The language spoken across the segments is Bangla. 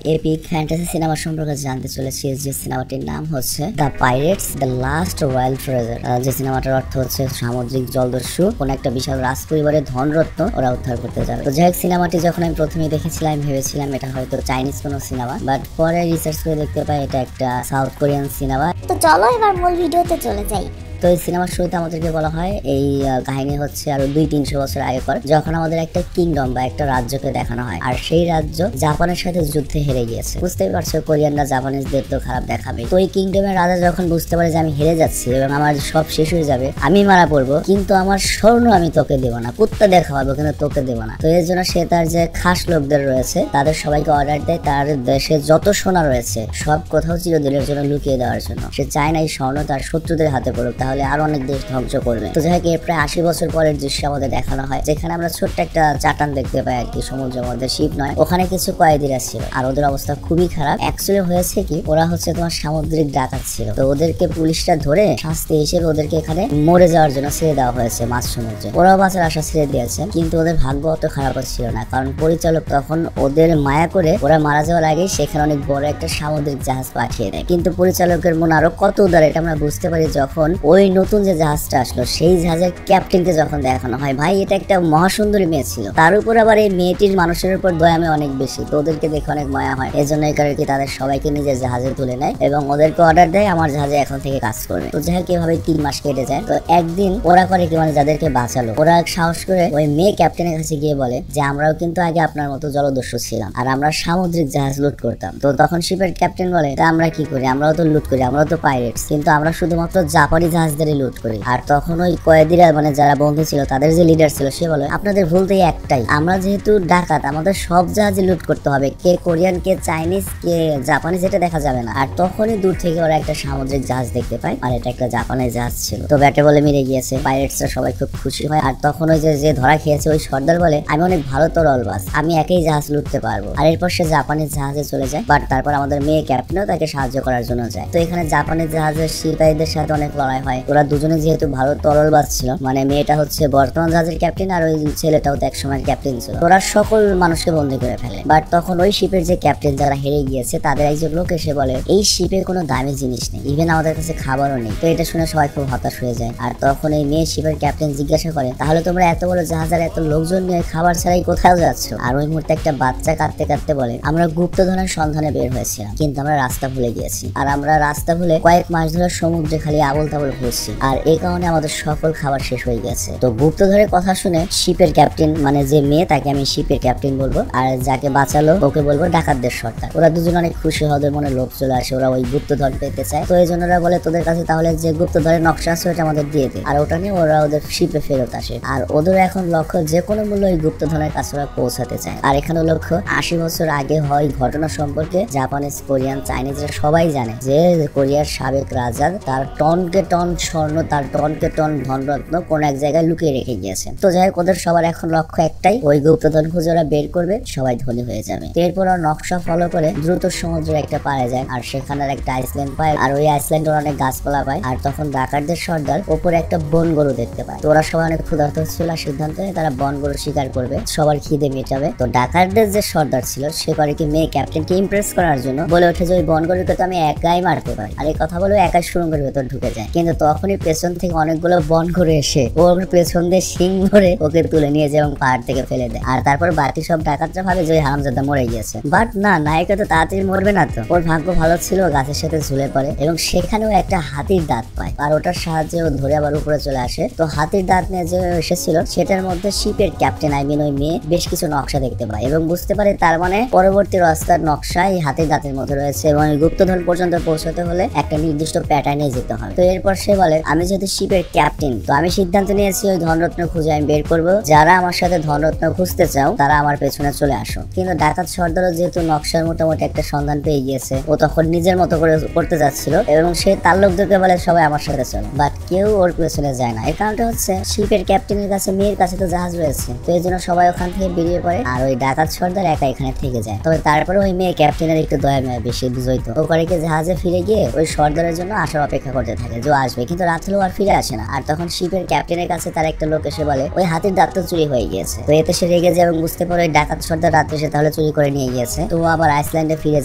এপিক ফ্যান্টাসি সিনেমা সম্পর্কে জানতে চলেছি যে সিনেমাটির নাম হচ্ছে the pirates the last royal treasure. যে সিনেমাটার অর্থ হচ্ছে সামুদ্রিক জলদস্যু কোন একটা বিশাল রাজ পরিবারের ধনরত্ন ওরা উদ্ধার করতে যাবে। তো যাই হোক, সিনেমাটি যখন আমি প্রথমে দেখেছিলাম ভেবেছিলাম এটা হয়তো চাইনিজ কোনো সিনেমা, বাট পরে রিসার্চ করে দেখতে পাই এটা একটা সাউথ কোরিয়ান সিনেমা। তো চলো এবার মূল ভিডিওতে চলে যাই। তো এই সিনেমার শুরুতে আমাদেরকে বলা হয় এই কাহিনী হচ্ছে আরো 200-300 বছর আগেকার, যখন আমাদের একটা কিংডম বা একটা রাজ্যকে দেখানো হয়, আর সেই রাজ্য জাপানের সাথে যুদ্ধে হেরে গিয়েছে। বুঝতেই পারছো কোরিয়ানরা জাপানিজদের তো খারাপ দেখাবে। তো এই কিংডমের রাজা যখন বুঝতে পারে যে আমি হেরে যাচ্ছি এবং আমার সব শেষ হয়ে যাবে, আমি মারা পড়বো, কিন্তু আমার স্বর্ণ আমি তোকে দেবো না, কুত্তাদের খাওয়াবো কিন্তু তোকে দেবো না। তো এর জন্য সে তার যে খাস লোকদের রয়েছে তাদের সবাইকে অর্ডার দেয় তার দেশে যত সোনা রয়েছে সব কোথাও চিরদিনের জন্য লুকিয়ে দেওয়ার জন্য। সে চায় না এই স্বর্ণ তার শত্রুদের হাতে পড়ুক, তাহলে আরো অনেক দেশ ধ্বংস করবে। তো যাই হোক, প্রায় 80 বছর পরের দৃশ্য আমাদের দেখানো হয়, যেখানে আমরা ছোট্ট একটা চাটান দেখতে পাই আর কি, সমুদ্রের মধ্যে, শিপ নয়। ওখানে কিছু কয়েদিরা ছিল আর ওদের অবস্থা খুবই খারাপ। অ্যাকচুয়ালি হয়েছে কি, ওরা হচ্ছে তোমার সামুদ্রিক ডাকাত ছিল। তো ওদেরকে পুলিশরা ধরে শাস্তি হিসেবে ওদেরকে এখানে মরে যাওয়ার জন্য ছেড়ে দেওয়া হয়েছে মাঝ সমুদ্রে। ওরাও বাঁচার আশা ছেড়ে দিয়েছে, কিন্তু ওদের ভাগ্য অত খারাপ ছিল না, কারণ পরিচালক তখন ওদের মায়া করে ওরা মারা যাওয়ার আগে সেখানে অনেক বড় একটা সামুদ্রিক জাহাজ পাঠিয়ে দেয়। কিন্তু পরিচালকের মন আরো কত উদার এটা আমরা বুঝতে পারি যখন ওই নতুন যে জাহাজটা আসলো সেই জাহাজের ক্যাপ্টেনকে যখন দেখানো হয়। ভাই, এটা একটা মহাসুন্দরী মেয়ে ছিল, তার উপর আবার এই মেয়েটির মানুষের উপর দয়া আমি অনেক বেশি, তো ওদেরকে দেখে অনেক মায়া হয়। এই জন্য এই কারণে তাদের সবাইকে নিজের জাহাজে তুলে নেয় এবং ওদেরকে অর্ডার দেয় আমার জাহাজে এখন থেকে কাজ করবে। তো যাই হোক, এভাবে 3 মাস কেটে যায়। তো একদিন ওরা করে কি, মানে যাদেরকে বাঁচালো ওরা সাহস করে ওই মেয়ে ক্যাপ্টেনের কাছে গিয়ে বলে যে আমরাও কিন্তু আগে আপনার মতো জলদস্যু ছিলাম আর আমরা সামুদ্রিক জাহাজ লুট করতাম। তো তখন শিপের ক্যাপ্টেন বলে তা আমরা কি করি, আমরাও তো লুট করি, আমরাও তো পাইরেটস, কিন্তু আমরা শুধুমাত্র জাপানি জাহাজদেরই লুট করি। আর তখন ওই কয়েদিরা মানে যারা বন্ধু ছিল তাদের যে লিডার ছিল সে বলে আপনাদের ভুলতেই একটাই, আমরা যেহেতু ডাকাত আমাদের সব জাহাজে লুট করতে হবে, কে কোরিয়ান কে চাইনিজ কে জাপানিজ এটা দেখা যাবে না। আর তখনই দূর থেকে ওরা একটা সামুদ্রিক জাহাজ দেখতে পায় আর এটা একটা জাপানের জাহাজ ছিল। তো ব্যাটে বলে মেরে গিয়েছে, পাইরেটসরা সবাই খুব খুশি হয়। আর তখন ওই যে ধরা খেয়েছে ওই সর্দার বলে আমি অনেক ভালো তরলবাজ, আমি একাই জাহাজ লুটতে পারবো। আর এরপর সে জাপানিজ জাহাজে চলে যায়, বাট তারপর আমাদের মেয়ে ক্যাপ্টেনও তাকে সাহায্য করার জন্য যায়। তো এখানে জাপানিজ জাহাজের সিপাহীদের সাথে অনেক লড়াই হয়। ওরা দুজনে যেহেতু ভালো তরলবাজ ছিল, মানে মেয়েটা হচ্ছে বর্তমান জাহাজের ক্যাপ্টেন আর ওই ছেলেটাও তো একসময় ক্যাপ্টেন ছিল, ওরা সকল মানুষকে বন্দী করে ফেলে। বাট তখন ওই শিপের যে ক্যাপ্টেন যারা হেরে গিয়েছে তাদের একজন লোক এসে বলে এই শিপে কোনো দামি জিনিস নেই, ইভেন আমাদের কাছে খাবারও নেই। তো এটা শুনে সবাই খুব হতাশ হয়ে যায়। আর তখন এই মেয়ে শিপের ক্যাপ্টেন জিজ্ঞাসা করে তাহলে তোমরা এত বড় জাহাজ আর এত লোকজন নিয়ে খাবার ছাড়াই কোথাও যাচ্ছ? আর ওই মুহূর্তে একটা বাচ্চা কাঁদতে কাঁদতে বলে আমরা গুপ্তধনের সন্ধানে বের হয়েছিলাম, কিন্তু আমরা রাস্তা ভুলে গিয়েছি, আর আমরা রাস্তা ভুলে কয়েক মাস ধরে সমুদ্রে খালি আবল তাবল ঘুরছি, আর এই কারণে আমাদের সকল খাবার শেষ হয়ে গেছে। তো গুপ্তধরের কথা শুনে শিপের ক্যাপ্টেন, মানে যে মেয়ে তাকে আমি শিপের ক্যাপ্টেন বলবো, আর যাকে বাঁচালো ওকে বলবো ডাকাতদের সর্দার। ওরা দুজন অনেক খুশি হয়, ওদের মনে লোভ চলে আসে, ওরা ওই গুপ্তধর পেতে চায়। তো এই জন্য ওরা বলে তোদের কাছে তাহলে যে গুপ্তধরের নকশা আছে ওটা আমাদের দিয়ে দে। আর ওটা নিয়ে ওরা ওদের শিপে ফেরত আসে। আর ওদের এখন লক্ষ্য যে কোনো মূল্য ওই গুপ্তধনের কাছে ওরা পৌঁছাতে চায়। আর এখানে লক্ষ্য 80 বছর আগে হয় ঘটনা সম্পর্কে জাপানিজ কোরিয়ান চাইনিজরা সবাই জানে যে কোরিয়ার সাবেক রাজা তার টনকে টন স্বর্ণ, তার টনকে টন ধনরত্ন কোন এক জায়গায় লুকিয়ে রেখে গিয়েছে। তো যাই হোক, ওদের সবার এখন লক্ষ্য একটাই, ওই গুপ্তধন খুঁজে ওরা বের করবে, সবাই ধনী হয়ে যাবে। এরপর ওরা নকশা ফলো করে দ্রুত সমুদ্রের একটা পাড়ে যায় আর সেখানে একটা আইসল্যান্ড পায়। আর ওই আইসল্যান্ডে ওরা অনেক গাছপালা পায়। আর তখন ডাকাতদের সর্দার উপরে একটা বন গরু দেখতে পায়। তো ওরা সবাই অনেক ক্ষুধার্ত ছিল, সিদ্ধান্ত নিয়ে তারা বন গরু শিকার করবে, সবার খিদে মেটাবে। তো ডাকাতদের যে সর্দার ছিল সে করে কি মেয়ে ক্যাপ্টেনকে ইমপ্রেস করার জন্য বলে ওঠে যে ওই বন গরুকে তো আমি একাই মারতে পারি। আর এই কথা বলে একাই সুড়ঙ্গের ভেতর ঢুকে যায়। কিন্তু তখনই পেছন থেকে অনেকগুলো বন গরু এসে ওর পেছন দিয়ে শিং ধরে ওকে তুলে নিয়ে যায় এবং পাহাড় থেকে ফেলে দেয়। আর তারপর বাকি সব ডাকাতরা ভাবে যে হারামজাদা মরে গিয়েছে, বাট না, নায়িকা তো তাড়াতাড়ি মরবে না। তো ওর ভাগ্য ভালো ছিল, গাছের সাথে ঝুলে পড়ে এবং সেখানেও একটা হাতির দাঁত পায় আর ওটার সাহায্যে ও ধরে আবার উপরে চলে আসে। তো হাতির দাঁত নিয়ে যে এসেছিল সেটার মধ্যে শিপের ক্যাপ্টেন ওই মেয়ে বেশ কিছু নকশা দেখতে পায় এবং বুঝতে পারে তার মানে পরবর্তী রাস্তার নকশা এই হাতির দাঁতের মধ্যে রয়েছে এবং গুপ্তধন পর্যন্ত পৌঁছাতে হলে একটা নির্দিষ্ট প্যাটার্নে যেতে হবে। তো এরপর সে বলে আমি যেহেতু শিপের ক্যাপ্টেন, তো আমি সিদ্ধান্ত নিয়েছি ওই ধনরত্ন খুঁজে আমি বের করবো, যারা আমার সাথে ধনরত্ন খুঁজতে চাও তারা আমার পেছনে চলে আসো। কিন্তু ডাকাত সর্দারও যেহেতু নকশার মোটামুটি একটা সন্ধান পেয়ে গিয়েছে, ও তখন নিজের মতো করে করতে যাচ্ছিল এবং সে তার লোকদেরকে বলে সবাই আমার সাথে চলো। বাট কেউ ওর পেছনে যায় না। এর কারণটা হচ্ছে শিপের ক্যাপ্টেনের কাছে মেয়ের কাছে তো জাহাজ রয়েছে, তো এই জন্য সবাই ওখান থেকে বেরিয়ে পড়ে আর ওই ডাকাত সর্দার একা এখানে থেকে যায়। তবে তারপরে ওই মেয়ে ক্যাপ্টেনের একটু দয়া মেয়ে বেশি বুঝই তো, ও করে কি জাহাজে ফিরে গিয়ে ওই সর্দারের জন্য আসার অপেক্ষা করতে থাকে যে আসবে, কিন্তু রাত হলেও আর ফিরে আসে না। আর তখন শিপের ক্যাপ্টেনের কাছে তার একটা লোক এসে বলে ওই হাতির দাঁত তো চুরি হয়ে গিয়েছে। তো এতে সে রেগে যায় এবং বুঝতে পারে ওই ডাকাত সর্দার রাত্রে সে তাহলে চুরি করে নিয়ে গিয়েছে। তো আবার আইসল্যান্ডে ফিরে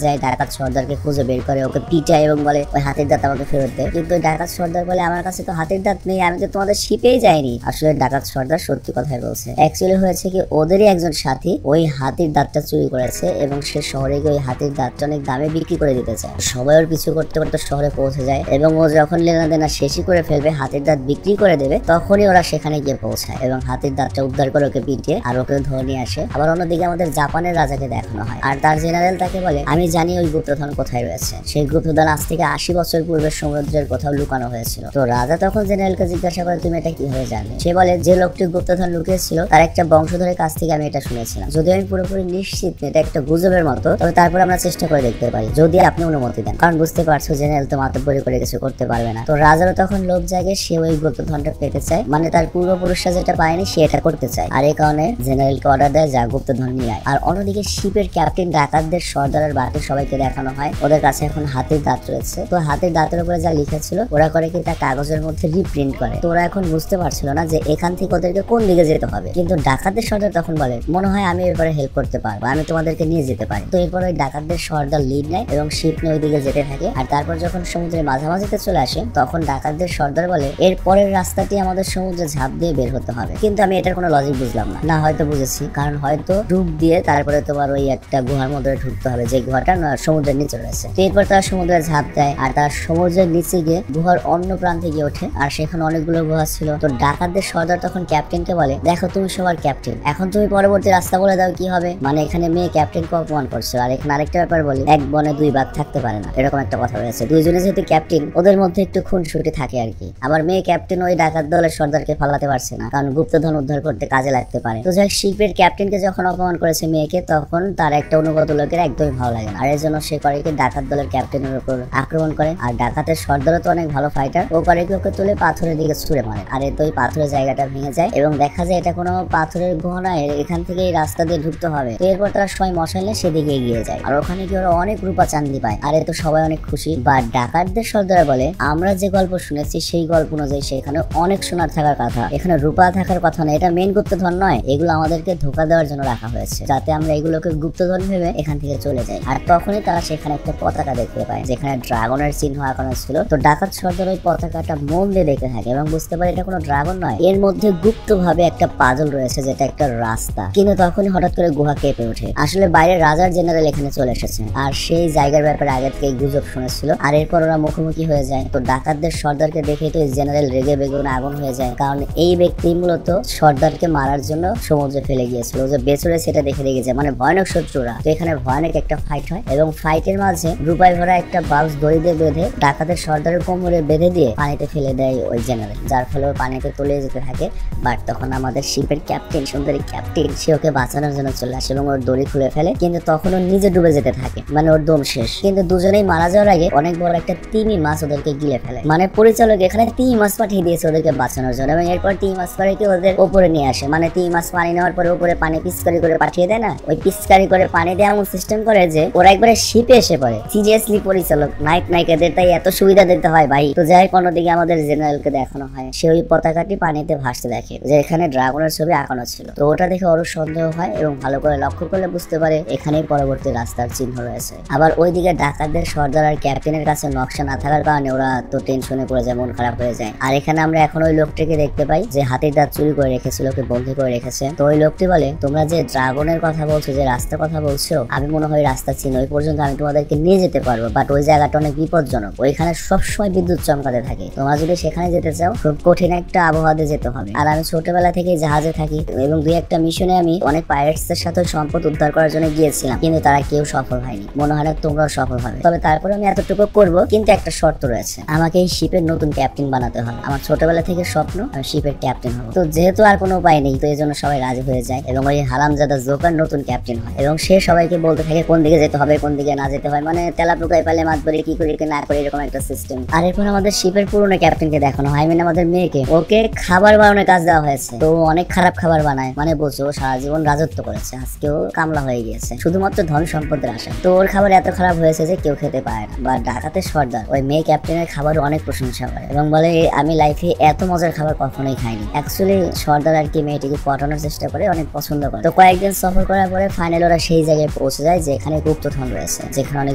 যায়, ডাকাত সর্দারকে খুঁজে বের করে, ওকে পিটায় এবং বলে ওই হাতির দাঁত আমাকে ফেরত দে। কিন্তু ডাকাত সর্দার বলে আমার কাছে তো হাতির দাঁত নেই, আমি তো তোমাদের শিপেই যাইনি। আসলে ডাকাত সর্দার সত্যি কথাই বলছে। অ্যাকচুয়ালি হয়েছে কি ওদেরই একজন সাথী ওই হাতির দাঁতটা চুরি করেছে এবং সে শহরে গিয়ে ওই হাতির দাঁতটা অনেক দামে বিক্রি করে দিতে চায়। সবাই ওর পিছু করতে করতে শহরে পৌঁছে যায় এবং ও যখন লেনাদেনা শেষই করে ফেলবে, হাতির দাঁত বিক্রি করে দেবে, তখনই ওরা সেখানে গিয়ে পৌঁছায় এবং হাতির দাঁতটা উদ্ধার করে ওকে পিটিয়ে আর ওকে ধরে নিয়ে আসে। আবার অন্যদিকে আমাদের জাপানের রাজাকে দেখানো হয় আর তার জেনারেল তাকে বলে আমি জানি ওই গুপ্তধন কোথায় রয়েছে। সেই গুপ্তধন আজ থেকে 80 বছর পূর্বে সমুদ্রের কোথাও লুকানো হয়েছিল। তো রাজা তখন জেনারেলকে জিজ্ঞাসা করে তুমি এটা কিভাবে জানলে? সে বলে যে লোকটি গুপ্তধন লুকিয়েছিল তার একটা বংশধরের কাছ থেকে আমি এটা শুনেছিলাম। যদিও আমি পুরোপুরি নিশ্চিত এটা একটা গুজবের মতো, তবে তারপর আমরা চেষ্টা করে দেখতে পারি যদি আপনি অনুমতি দেন, কারণ বুঝতে পারছো জেনারেল তো মাতব্বরি করে কিছু করতে পারবে না। তো রাজারও তখন লোভ জাগে, সে ওই গুপ্তধনটা পেতে চায়, মানে তার পূর্বপুরুষরা যেটা পায়নি সে এটা করতে চায়। আর এই কারণে জেনারেলকে অর্ডার দেয় যা গুপ্তধন নিয়ে আয়। আর অন্যদিকে শিপের ক্যাপ্টেন ডাকাতদের সর্দার আর বাকি সবাইকে দেখানো হয় ওদের কাছে এখন হাতির দাঁত রয়েছে। তো হাতির দাঁতের উপরে যা লেখা ছিল ওরা করে কি তা কাগজের মধ্যে রিপ্রিন্ট করে। তো ওরা এখন বুঝতে পারছিল না যে এখান থেকে ওদেরকে কোন দিকে যেতে হবে। কিন্তু ডাকাতদের সর্দার তখন বলে মনে হয় আমি এরপরে হেল্প করতে পারবো, আমি তোমাদেরকে নিয়ে যেতে পারি। তো এরপর ওই ডাকাতদের সর্দার লিড নেয় এবং শিপ নিয়ে ওই দিকে যেতে থাকে। আর তারপর যখন সমুদ্রের মাঝামাঝিতে চলে আসে তখন ডাকাতদের সর্দার বলে এর পরের রাস্তাটি আমাদের সমুদ্রে ঝাঁপ দিয়ে বের হতে হবে। কিন্তু আমি এটার কোনো লজিক বুঝলাম না হয়তো বুঝেছি, কারণ হয়তো ডুব দিয়ে তারপরে তোমার ওই একটা গুহার মধ্যে ঢুকতে হবে যে গুহাটা সমুদ্রের নিচে রয়েছে। তো এরপর তারা সমুদ্রে ঝাঁপ দেয় আর তারা সমুদ্রের নিচে গিয়ে গুহার অন্য প্রান্তে গিয়ে ওঠে আর সেখানে অনেকগুলো গুহা ছিল। তো ডাকাতদের সর্দার তখন ক্যাপ্টেনকে বলে দেখো তুমি সবার ক্যাপ্টেন, এখন তুমি পরবর্তী রাস্তা বলে দাও কি হবে। মানে এখানে মেয়ে ক্যাপ্টেনকে অপমান করছে। আর এখানে আরেকটা ব্যাপার বলি এক বনে দুই বাঘ থাকতে পারে না, এরকম একটা কথা রয়েছে। দুইজনে যেহেতু ক্যাপ্টেন ওদের মধ্যে একটু খুনসুটি থাকে আর কি। আবার মেয়ে ক্যাপ্টেন ওই ডাকাত দলের সর্দারকে ফালাতে পারছে না, কারণ গুপ্তধন উদ্ধার করতে কাজে লাগতে পারে। তো যাই শিপের ক্যাপ্টেনকে যখন অপমান করেছে মেয়েকে তখন তার একটা অনুগত লোকের একদমই ভালো লাগে না। আর এর জন্য সে করে কি ডাকাত দলের ক্যাপ্টেনের উপর আক্রমণ করে। আর ডাকাতের সর্দারও তো অনেক ভালো ফাইটার, ও করে কি ওকে তুলে পাথরের দিকে ছুড়ে মারে। আর এতে ওই পাথরের জায়গাটা ভেঙে যায় এবং দেখা যায় এটা কোনো পাথরের গুহা নয়, এখান থেকে এই রাস্তা দিয়ে ঢুকতে হবে। তো এরপর তারা সবাই মশাল নিয়ে সেদিকে এগিয়ে যায় আর ওখানে কি ওরা অনেক রূপা চান্দি পায়। আর এতে সবাই অনেক খুশি। বা ডাকাতদের সর্দার বলে আমরা যে গল্প শুনেছি সেই গল্প অনুযায়ী সেখানে অনেক সোনার থাকার কথা, এখানে রূপা থাকার কথা না, এটা মেন গুপ্তধন নয়, এগুলো আমাদেরকে ধোকা দেওয়ার জন্য রাখা হয়েছে যাতে আমরা এগুলোকে গুপ্তধন ভেবে এখান থেকে চলে যাই। আর তখনই তারা সেখানে একটা পতাকা দেখতে পায় যেখানে ড্রাগনের চিহ্ন আঁকানো ছিল। তো ডাকাত সর্দার ওই পতাকাটা মন দিয়ে দেখে থাকে এবং বুঝতে পারে এটা কোনো ড্রাগন নয়, এর মধ্যে গুপ্ত ভাবে একটা পাজল রয়েছে যেটা একটা রাস্তা। কিন্তু তখনই হঠাৎ করে গুহা কেঁপে ওঠে। আসলে বাইরে রাজার জেনারেল এখানে চলে এসেছে আর সেই জায়গার ব্যাপারে আগে থেকে গুজব শুনেছিল। আর এরপর ওরা মুখোমুখি হয়ে যায়। তো ডাকাতদের সর্দারকে দেখে তো জেনারেল রেগে বেগুন আগুন হয়ে যায়, কারণ এই ব্যক্তি মূলত সর্দারকে মারার জন্য সমুদ্রে ফেলে গিয়েছিল, যে বেচুরে সেটা দেখে রেগে যায়, মানে ভয়ানক শত্রুরা। তো এখানে ভয়ানক একটা ফাইট হয় এবং ফাইটের মাঝে রূপায় ভরা একটা বাক্স দড়ি দিয়ে বেঁধে ডাকাতের সর্দারের কোমরে বেঁধে দিয়ে পানিতে ফেলে দেয় ওই জেনারেল, যার ফলে ওর পানিতে তলিয়ে যেতে থাকে। বাট তখন আমাদের শিপের ক্যাপ্টেন সুন্দরী ক্যাপ্টেন সে ওকে বাঁচানোর জন্য চলে আসে এবং ওর দড়ি খুলে ফেলে, কিন্তু তখন ও নিজে ডুবে যেতে থাকে, মানে ওর দম শেষ। কিন্তু দুজনেই মারা যাওয়ার আগে অনেক বড় একটা তিমি মাছ ওদেরকে গিলে ফেলে। মানে পরিচালক এখানে তিমি মাছ পাঠিয়ে দিয়েছে ওদেরকে বাঁচানোর জন্য এবং এরপর তিমি মাছ পাঠিয়ে ওদের উপরে নিয়ে আসে। মানে তিমি মাছ পানি নেওয়ার পরে উপরে পানি পিচকারি করে পাঠিয়ে দেয় না, ওই পিচকারি করে পানি দিয়ে এমন সিস্টেম করে যে ওরা একবারে শিপে এসে পড়ে। সিরিয়াসলি পরিচালক নায়িকাদের তাই এত সুবিধা দিতে হয় ভাই। তো যাই হোক অন্যদিকে আমাদের জেনারেলকে দেখানো হয় সে ওই পতাকাটি পানিতে ভাসতে দেখে যে এখানে ড্রাগনের ছবি আঁকানো ছিল। তো ওটা দেখে ওর সন্দেহ হয় এবং ভালো করে লক্ষ্য করলে বুঝতে পারে এখানেই পরবর্তী রাস্তার চিহ্ন রয়েছে। আবার ওইদিকে ডাকাতদের সর্দার আর ক্যাপ্টেনের কাছে নকশা না থাকার কারণে ওরা তো টেনশনে পড়ে যায়, মন খারাপ হয়ে যায়। আর এখানে আমরা এখন ওই লোকটিকে দেখতে পাই যে হাতির দাঁত চুরি করে রেখেছিল, ওকে বন্দী করে রেখেছে। তো ওই লোকটি বলে তোমরা যে ড্রাগনের কথা বলছো, যে রাস্তার কথা বলছো, আমি মনে হয় রাস্তা চিনি, ওই পর্যন্ত আমি তোমাদেরকে নিয়ে যেতে পারবো, বাট ওই জায়গাটা অনেক বিপজ্জনক, ওইখানে সবসময় বিদ্যুৎ চমকাতে থাকে, তোমরা যদি সেখানে যেতে চাও খুব কঠিন একটা আবহাওয়াতে যেতে হবে। আর আমি ছোটবেলা থেকে জাহাজে থাকি এবং দুই একটা মিশনে আমি অনেক পাইরেটস এর সাথে সম্পদ উদ্ধার করার জন্য গিয়েছিলাম, কিন্তু তারা কেউ সফল হয়নি, মনে হয় না তোমরাও সফল হবে। তবে তারপরে আমি এতটুকু করব, কিন্তু একটা শর্ত রয়েছে, আমাকে এই শিপের নতুন ক্যাপ্টেন বানাতে হবে। আমার ছোটবেলা থেকে স্বপ্ন আমি শিপের ক্যাপ্টেন হবো। তো যেহেতু আর কোনো উপায় নেই, তো এই জন্য সবাই রাজি হয়ে যায় এবং ওই হারামজাদা জোকার নতুন ক্যাপ্টেন হয় এবং সে সবাইকে বলতে থাকে কোন দিকে যেতে হবে কোন দিকে না যেতে হয়, মানে তেলা পোকায় পালে মাছ ধরে কি করি কি না করি এরকম একটা সিস্টেম। আর এরপর আমাদের শিপের পুরনো ক্যাপ্টেনকে দেখানো হয়, আমাদের মেয়েকে, ওকে খাবার বানানোর কাজ দেওয়া হয়েছে। তো অনেক খারাপ খাবার বানায়, মানে বলছো সারা জীবন রাজত্ব করেছে, আজকেও কামলা হয়ে গিয়েছে শুধুমাত্র ধন সম্পদের আশা। তো ওর খাবার এত খারাপ হয়েছে যে কেউ খেতে পারে না। বা ডাকাতের সর্দার ওই মেয়ে ক্যাপ্টেনের খাবার অনেক প্রশংসা করে এবং বলে আমি লাইফে এত মজার খাবার কখনোই খাইনি। অ্যাকচুয়ালি সর্দার আর কি মেয়েটিকে পটানোর চেষ্টা করে, অনেক পছন্দ করে। তো কয়েকদিন সফর করার পরে ফাইনাল ওরা সেই জায়গায় পৌঁছে যায় যেখানে গুপ্তধন রয়েছে, যেখানে অনেক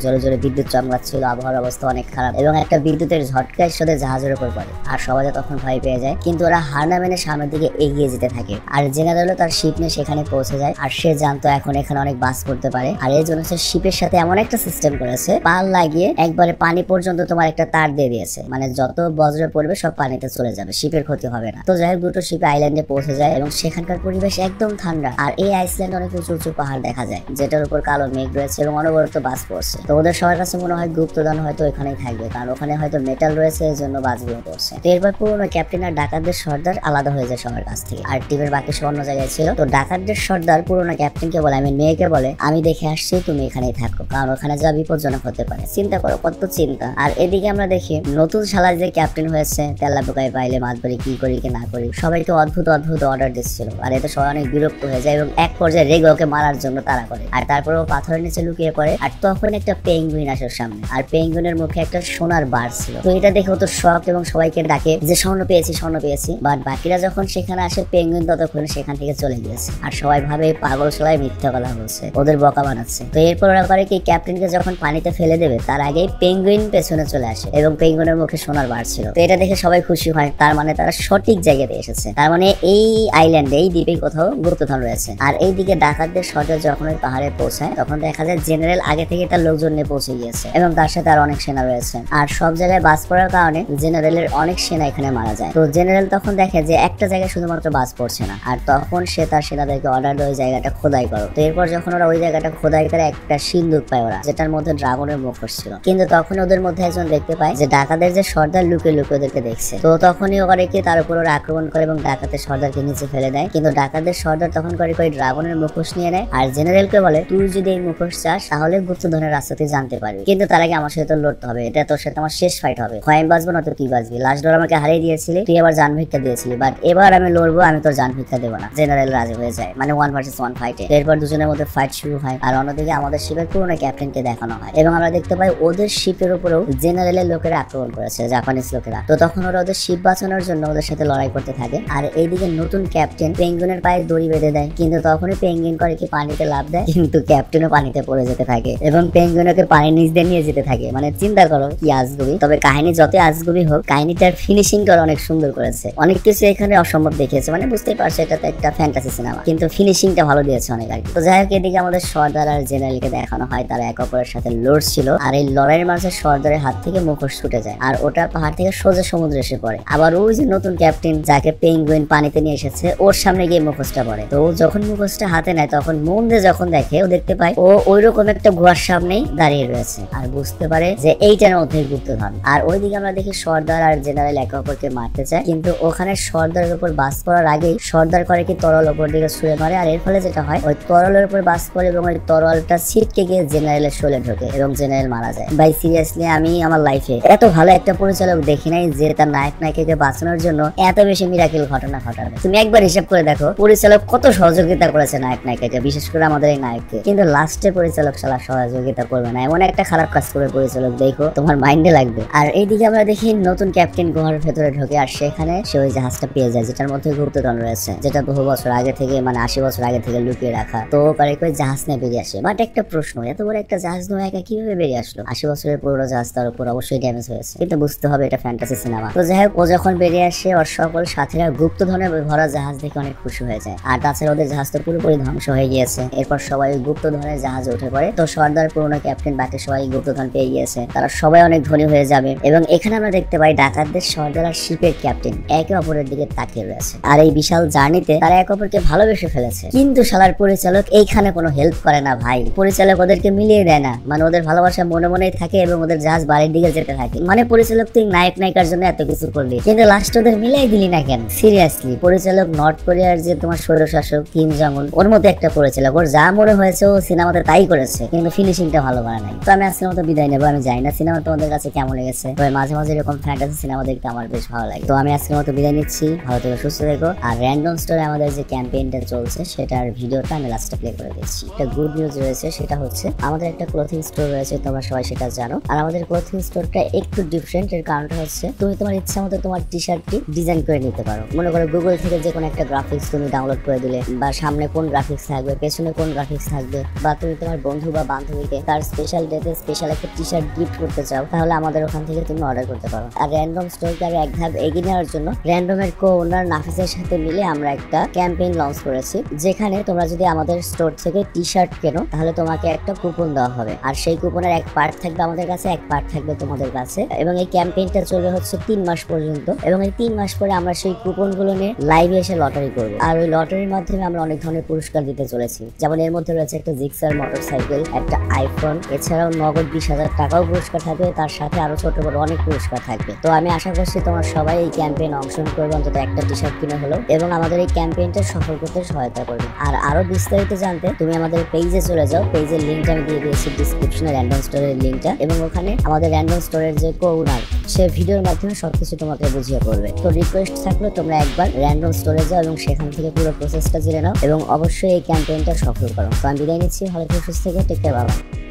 জোরে জোরে বিদ্যুৎ চমকাচ্ছিল, আবহাওয়ার অবস্থা অনেক খারাপ এবং একটা বিদ্যুতের ঝটকায় সাথে জাহাজের উপর পড়ে। আর সবাই তখন ভয় পেয়ে যায়, কিন্তু ওরা হার না মেনে সামনের দিকে এগিয়ে যেতে থাকে। আর জেনারেলও তার শিপ নিয়ে সেখানে পৌঁছে যায়। আর সে জানতো এখন এখানে অনেক বাস করতে পারে, আর এই জন্য সে শিপের সাথে এমন একটা সিস্টেম করেছে, পাল লাগিয়ে একবারে পানি পর্যন্ত তোমার একটা তার দিয়ে দিয়েছে, মানে যত বজ্র পড়বে সব পানিতে চলে যাবে, শিপের ক্ষতি হবে না। তো যাই হোক দুটো শিপ আইল্যান্ডে পৌঁছে যায় এবং সেখানকার পরিবেশ একদম ঠান্ডা। আর এই আইসল্যান্ডে অনেক উঁচু উঁচু পাহাড় দেখা যায়, যেটার উপর কালো মেঘ রয়েছে এবং অনবরত বাস পড়ছে। তো ওদের সবার কাছে মনে হয় গুপ্তধন হয়তো এখানেই থাকবে, কারণ ওখানে হয়তো মেটাল রয়েছে, এই জন্য বাসগুলো পড়ছে। তো এরপর পুরোনো ক্যাপ্টেন আর ডাকাতদের সর্দার আলাদা হয়ে যায় সবার কাছ থেকে, আর টিমের বাকি সব অন্য জায়গায় ছিল। তো ডাকাতদের সর্দার পুরোনো ক্যাপ্টেনকে বলে, আমি মেয়েকে বলে আমি দেখে আসছি, তুমি এখানেই থাকো, কারণ ওখানে যা বিপজ্জনক হতে পারে। চিন্তা করো কত চিন্তা। আর এদিকে আমরা দেখি নতুন শালার যে ক্যাপ্টেন হয়েছে, তেলা পোকায় পাইলে মাছ ধরি, কি করি কি না করি, সবাইকে অদ্ভুত অদ্ভুত অর্ডার দিচ্ছিল। আর এতে সবাই অনেক বিরক্ত হয়ে যায় এবং এক পর্যায়ে রেগে ওকে মারার জন্য তাড়া করে। আর তারপরে ও পাথরের নিচে লুকিয়ে পড়ে। আর তখন একটা পেঙ্গুইন আসে সামনে, আর পেঙ্গুইনের মুখে একটা সোনার বার ছিল। তো এটা দেখে ও তো শক এবং সবাইকে ডাকে যে স্বর্ণ পেয়েছি স্বর্ণ পেয়েছি। বাট বাকিরা যখন সেখানে আসে, পেঙ্গুইন ততক্ষণ সেখান থেকে চলে গিয়েছে। আর সবাই ভাবে পাগল সবাই মিথ্যা কথা বলছে, ওদের বকা বানাচ্ছে। তো এরপর ওরা করে কি, ক্যাপ্টেনকে যখন পানিতে ফেলে দেবে তার আগেই পেঙ্গুইন পেছনে চলে আসে এবং পেঙ্গুইনের মুখে সোনার বার ছিল। তো এটা দেখে সবাই খুশি হয়, তার মানে তারা সঠিক জায়গাতে এসেছে, তার মানে এই আইল্যান্ডে এই দ্বীপে কোথাও গুপ্তধন রয়েছে। আর এইদিকে ডাকাতদের সর্দার যখন ওই পাহাড়ে পৌঁছায় তখন দেখা যায় জেনারেল আগে থেকে তার লোকজন নিয়ে পৌঁছে গিয়েছে এবং তার সাথে আর অনেক সেনা রয়েছে। আর সব জায়গায় বাস পড়ার কারণে জেনারেলের অনেক সেনা এখানে মারা যায়। তো জেনারেল তখন দেখে যে একটা জায়গায় শুধুমাত্র বাস পড়ছে না, আর তখন সে তার সেনাদেরকে অর্ডার দেয় ওই জায়গাটা খোদাই করো। তো এরপর যখন ওরা ওই জায়গাটা খোদাই করে একটা সিন্দুক পায় ওরা, যেটার মধ্যে ড্রাগনের মুখোশ ছিল। কিন্তু তখন ওদের মধ্যে একজন দেখতে পায় যে ডাকাতের যে সর্দার লুকিয়ে লুকিয়ে ওদেরকে দেখছে। তো তখনই ওরা কি তার উপর ওরা আক্রমণ করে এবং ডাকাতের সর্দারকে নিচে ফেলে দেয়। কিন্তু ডাকাতের সর্দার তখন করে ড্রাগনের মুখোশ নিয়ে নেয় আর জেনারেলকে বলে, তুই যদি এই মুখোশ চাস তাহলে গুপ্তধনের রাস্তাতে জানতে পারবি, কিন্তু তার আগে আমার সাথে তো লড়তে হবে, এটা তোর সাথে আমার শেষ ফাইট হবে, হয় আমি বাঁচবো না তো তুই বাঁচবি। লাস্ট ডোর আমাকে হারিয়ে দিয়েছিলি, তুই আবার জান ভিক্ষা দিয়েছিলি, বাট এবার আমি লড়বো, আমি তোর জান ভিক্ষা দেবো না। জেনারেল রাজি হয়ে যায়, মানে 1 ভার্সেস 1 ফাইটে। এরপর দুজনের মধ্যে ফাইট শুরু হয়। আর অন্যদিকে আমাদের শিপের পুরোনো ক্যাপ্টেনকে দেখানো হয় এবং আমরা দেখতে পাই ওদের শিপের উপরেও জেনারেলের লোকেরা আক্রমণ করেছে, জাপানিজ লোকেরা। তো তখন ওরা ওদের শিপ বাঁচানোর জন্য ওদের সাথে লড়াই করতে থাকে। আর এইদিকে নতুন ক্যাপ্টেন পেঙ্গুইনের পায়ে দড়ি বেঁধে দেয়, কিন্তু তখনই পেঙ্গুইন করে কি পানিতে লাফ দেয়, কিন্তু ক্যাপ্টেনও পানিতে পড়ে যেতে থাকে এবং পেঙ্গুইনকে পানির নিচ দিয়ে নিয়ে যেতে থাকে। মানে চিন্তা করো কি আজগুবি। তবে কাহিনী যতই আজগুবি হোক, কাহিনীটার ফিনিশিংটা অনেক সুন্দর করেছে। অনেক কিছু এখানে অসম্ভব দেখিয়েছে, মানে বুঝতেই পারছো এটা তো একটা ফ্যান্টাসি সিনেমা, কিন্তু ফিনিশিংটা ভালো দিয়েছে অনেক আর কি। তো যাই হোক এদিকে আমাদের সর্দার আর জেনারেলকে দেখানো হয় তারা এক অপরের সাথে লড়ছিল। আর এই লড়াইয়ের মাঝে সর্দারের হাত থেকে মুখোশ ছুটে যায় আর ওটা পাহাড় থেকে সোজা সমুদ্রে এসে পড়ে। আবার ওই যে নতুন ক্যাপ্টেন যাকে পেঙ্গুইন পানিতে নিয়ে এসেছে, ওর সামনে গিয়ে মুখোশটা পড়ে। তো ও যখন মুখোশটা হাতে নেয় তখন মন দিয়ে যখন দেখে, ও দেখতে পায় ও ওইরকম একটা গুহার সামনেই দাঁড়িয়ে রয়েছে আর বুঝতে পারে যে এইটার মধ্যে গুপ্তধন। আর ওইদিকে আমরা দেখি সর্দার আর জেনারেল একে অপরকে মারতে চায়, কিন্তু ওখানে সর্দারের উপর বাস পড়ার আগেই সর্দার করে কি তরল উপর দিকে ছুঁড়ে মারে। আর এর ফলে যেটা হয়, ওই তরলের উপর বাস পড়ে এবং ওই তরলটা ছিটকে গিয়ে জেনারেলের শোলে ঢোকে এবং জেনারেল মারা যায়। ভাই সিরিয়াসলি আমি আমার লাইফে এত ভালো একটা পরিচালক দেখি নাই যে তার নায়ক নায়িকাকে বাঁচানোর জন্য এত বেশি মিরাকেল ঘটনা ঘটাবে। তুমি একবার হিসাব করে দেখো পরিচালক কত সহযোগিতা করেছে নায়ক নায়িকাকে, বিশেষ করে আমাদের এই নায়ককে, কিন্তু লাস্টে পরিচালক শালা সহযোগিতা করবে না। এমন একটা খারাপ কাজ করে পরিচালক, দেখো তোমার মাইন্ডে লাগবে। আর এইদিকে আমরা দেখি নতুন ক্যাপ্টেন গুহার ভেতরে ঢোকে আর সেখানে সে ওই জাহাজটা পেয়ে যায় যেটার মধ্যে গুপ্তধন রয়েছে, যেটা বহু বছর আগে থেকে, মানে 80 বছর আগে থেকে লুকিয়ে রাখা। তো পারে কই জাহাজ নিয়ে বেরিয়ে আসে। বাট একটা প্রশ্ন, এত বড় একটা জাহাজ নিয়ে একা কিভাবে বেরিয়ে আসলো? 80 বছরের পুরো জাহাজ, তার উপর অবশ্যই ড্যামেজ হয়েছে, কিন্তু বুঝতে হবে এটা ফ্যান্টাসি সিনেমা। তো যাই হোক ও যখন বেরিয়ে আসে ওর সকল সাথীরা গুপ্তধনে ভরা জাহাজ দেখে অনেক খুশি হয়ে যায়। আর তাছাড়া ওদের জাহাজ তো পুরোপুরি ধ্বংস হয়ে গিয়েছে। এরপর সবাই গুপ্তধনের জাহাজে উঠে পড়ে। তো সর্দার, পুরোনো ক্যাপ্টেন, বাকি সবাই গুপ্তধন পেয়ে গিয়েছে, তারা সবাই অনেক ধনী হয়ে যাবে। এবং এখানে আমরা দেখতে পাই ডাকাতদের সর্দার আর শিপের ক্যাপ্টেন একে অপরের দিকে তাকিয়ে রয়েছে। আর এই বিশাল জার্নিতে তারা এক অপরকে ভালোবেসে ফেলেছে, কিন্তু শালার পরিচালক এইখানে কোনো হেল্প করে না ভাই। পরিচালক ওদেরকে মিলিয়ে দেয় না, মানে ওদের ভালোবাসা মনে মনেই থাকে এবং ওদের জাহাজ বাড়ির দিকে যেতে থাকে। মানে পরিচালক তুই নায়ক নায়িকার জন্য এত কিছু করলি, কিন্তু লাস্ট ওদের মিলাই দিলি না কেন? সিরিয়াসলি পরিচালক নর্থ কোরিয়ার যে তোমার স্বৈরশাসক কিম জং উন, ওর মতো একটা পরিচালক, ওর যা মনে হয়েছে ও সিনেমাতে তাই করেছে, কিন্তু ফিনিশিংটা ভালো বানায় নাই। তো আমি আজকের মতো বিদায় নেবো। আমি জানি না সিনেমা তোমাদের কাছে কেমন লেগেছে, তবে মাঝে মাঝে এরকম ফ্যান্টাসি কাছে সিনেমা দেখতে আমার বেশ ভালো লাগে। তো আমি আজকের মতো বিদায় নিচ্ছি, ভালো থেকো, সুস্থ থেকো। আর র্যান্ডম স্টোরে আমাদের যে ক্যাম্পেইনটা চলছে সেটার ভিডিওটা আমি লাস্টে প্লে করে দিচ্ছি। একটা গুড নিউজ রয়েছে, সেটা হচ্ছে আমাদের একটা ক্লোথিং স্টোর রয়েছে, তোমরা সবাই সেটা জানো। আর আমাদের ক্লোথিং স্টোরটা একটু ডিফারেন্ট, এর কারণটা হচ্ছে তুমি তোমার ইচ্ছা মতো তোমার টি শার্টটি ডিজাইন করে নিতে পারো। মনে করো গুগল থেকে যে কোনো একটা গ্রাফিক্স তুমি ডাউনলোড করে দিলে, বা সামনে কোন গ্রাফিক্স থাকবে, পেছনে কোন গ্রাফিক্স থাকবে, বা তুমি তোমার বন্ধু বা বান্ধবীকে তার স্পেশাল ডেতে স্পেশাল একটা টি শার্ট গিফট করতে চাও, তাহলে আমাদের ওখান থেকে তুমি অর্ডার করতে পারো। আর র্যান্ডম স্টোরকে আরো এক ধাপ এগিয়ে নেওয়ার জন্য র্যান্ডমের কো-ওনার নাফিসের সাথে মিলে আমরা একটা ক্যাম্পেইন লঞ্চ করেছি, যেখানে তোমরা যদি আমাদের স্টোর থেকে টি শার্ট কেনো তাহলে তোমাকে একটা কুপন দেওয়া হবে। আর সেই কুপনের এক পার্ট থাকবে আমাদের কাছে, এক পার্ট থাকবে তোমাদের কাছে। এবং এই ক্যাম্পেইনটা চলবে হচ্ছে 3 মাস পর্যন্ত। এবং এই 3 মাস পরে আমরা সেই কুপনগুলো নিয়ে লাইভে এসে লটারি করবো। আর ওই লটারির মাধ্যমে আমরা অনেক ধরনের পুরস্কার দিতে চলেছি, যেমন এর মধ্যে রয়েছে একটা জিক্সার মোটরসাইকেল, একটা আইফোন, এছাড়াও নগদ 20,000 টাকাও পুরস্কার থাকবে, তার সাথে আরো ছোট বড় অনেক পুরস্কার থাকবে। তো আমি আশা করছি তোমরা সবাই এই ক্যাম্পেইনে অংশগ্রহণ করবে, অন্তত একটা টি শার্ট কিনে হলো, এবং আমাদের এই ক্যাম্পেইনটা সফল করতে সহায়তা করবে। আর আরো বিস্তারিত জানতে তুমি আমাদের পেজে চলে যাও, পেজের লিঙ্কটা আমি দিয়ে দিয়েছি ডিসক্রিপশনে, র্যান্ডম স্টোরের লিঙ্কটা। এবং ওখানে আমাদের র্যান্ডম স্টোরের যে কো-ওনার, সে ভিডিওর মাধ্যমে সবকিছু তোমাকে বুঝিয়ে পড়বে। তো রিকোয়েস্ট থাকলো তোমরা একবার র্যান্ডম স্টোরে যাও এবং সেখান থেকে পুরো প্রসেসটা জেনে নাও, এবং অবশ্যই এই ক্যাম্পেইনটা সফল করো। তো আমি বিদায় নিচ্ছি, ভালো থেকে সুস্থ থেকে, টেক কেয়ার, বাবা।